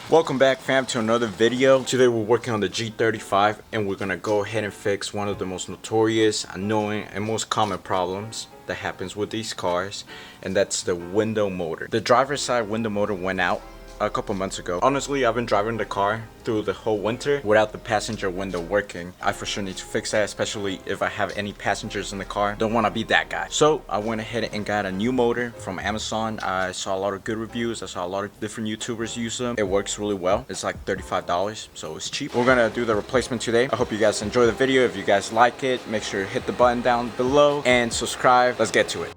Welcome back, fam, to another video. Today we're working on the G35 and we're gonna go ahead and fix one of the most notorious, annoying, and most common problems that happens with these cars, and that's the window motor. The driver's side window motor went out a couple months ago. Honestly, I've been driving the car through the whole winter without the passenger window working. I for sure need to fix that, especially if I have any passengers in the car. Don't want to be that guy. So I went ahead and got a new motor from Amazon. I saw a lot of good reviews. I saw a lot of different YouTubers use them. It works really well. It's like $35, so it's cheap. We're gonna do the replacement today. I hope you guys enjoy the video. If you guys like it, make sure to hit the button down below and subscribe. Let's get to it.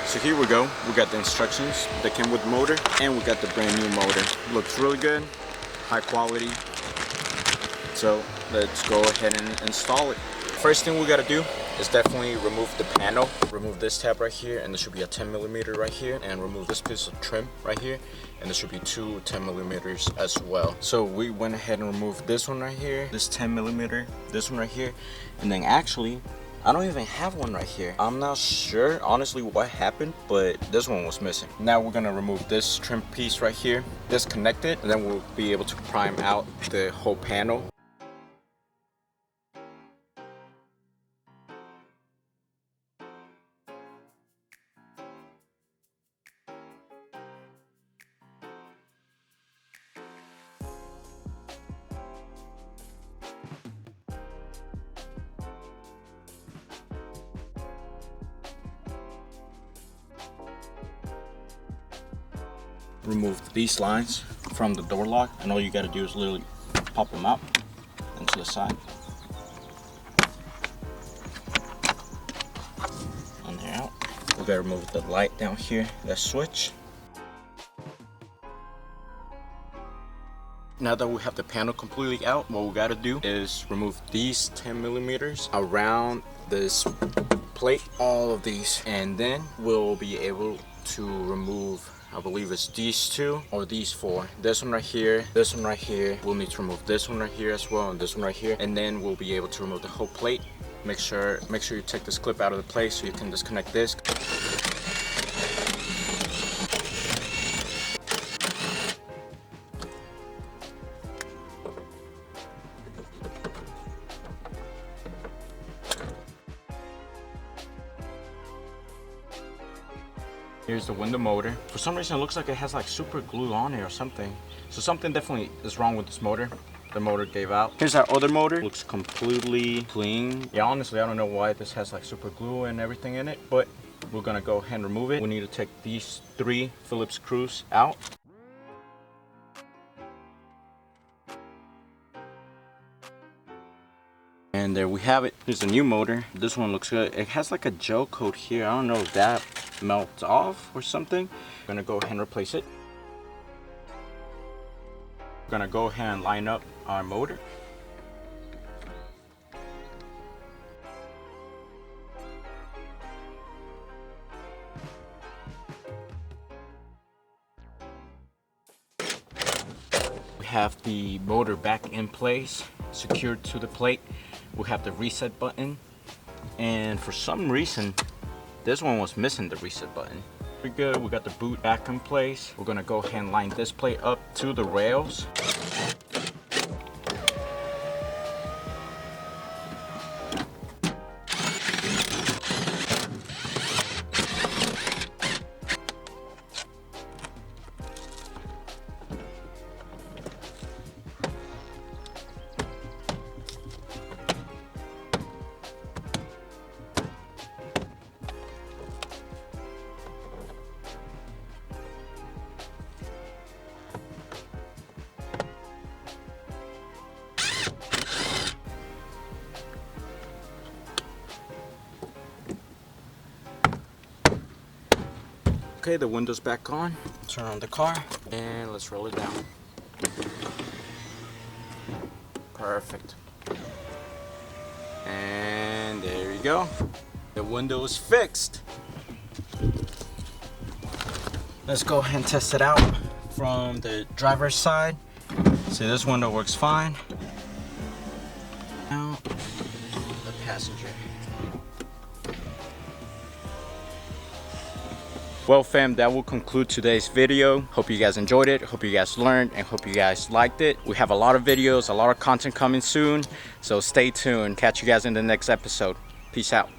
So here we go. We got the instructions that came with the motor, and we got the brand new motor. Looks really good, high quality. So let's go ahead and install it. First thing we gotta do is definitely remove the panel. Remove this tab right here, and there should be a 10mm right here, and remove this piece of trim right here, and there should be two 10mm as well. So we went ahead and removed this one right here, this 10mm, this one right here, and then actually I don't even have one right here. I'm not sure honestly what happened, but this one was missing. Now we're gonna remove this trim piece right here, disconnect it, and then we'll be able to prime out the whole panel. Remove these lines from the door lock, and all you got to do is literally pop them out into the side, and they're out. We got to remove the light down here, that switch. Now that we have the panel completely out, what we got to do is remove these 10mm around this plate, all of these, and then we'll be able to remove, I believe it's these two or these four. This one right here, this one right here. We'll need to remove this one right here as well, and this one right here, and then we'll be able to remove the whole plate. Make sure you take this clip out of the plate so you can disconnect this. Here's the window motor. For some reason it looks like it has like super glue on it or something. So something definitely is wrong with this motor. The motor gave out. Here's our other motor. Looks completely clean. Yeah, honestly I don't know why this has like super glue and everything in it, but we're gonna go ahead and remove it. We need to take these 3 Phillips screws out. And there we have it. Here's a new motor. This one looks good. It has like a gel coat here. I don't know if that melts off or something. I'm gonna go ahead and replace it. We're gonna go ahead and line up our motor. We have the motor back in place, secured to the plate. We have the reset button, and for some reason this one was missing the reset button. We're good. We got the boot back in place. We're gonna go ahead and line this plate up to the rails. Okay, the window's back on. Turn on the car and let's roll it down. Perfect. And there you go. The window is fixed. Let's go ahead and test it out from the driver's side. See, this window works fine. Now, the passenger. Well fam, that will conclude today's video. Hope you guys enjoyed it, hope you guys learned, and hope you guys liked it. We have a lot of videos, a lot of content coming soon, so stay tuned. Catch you guys in the next episode. Peace out.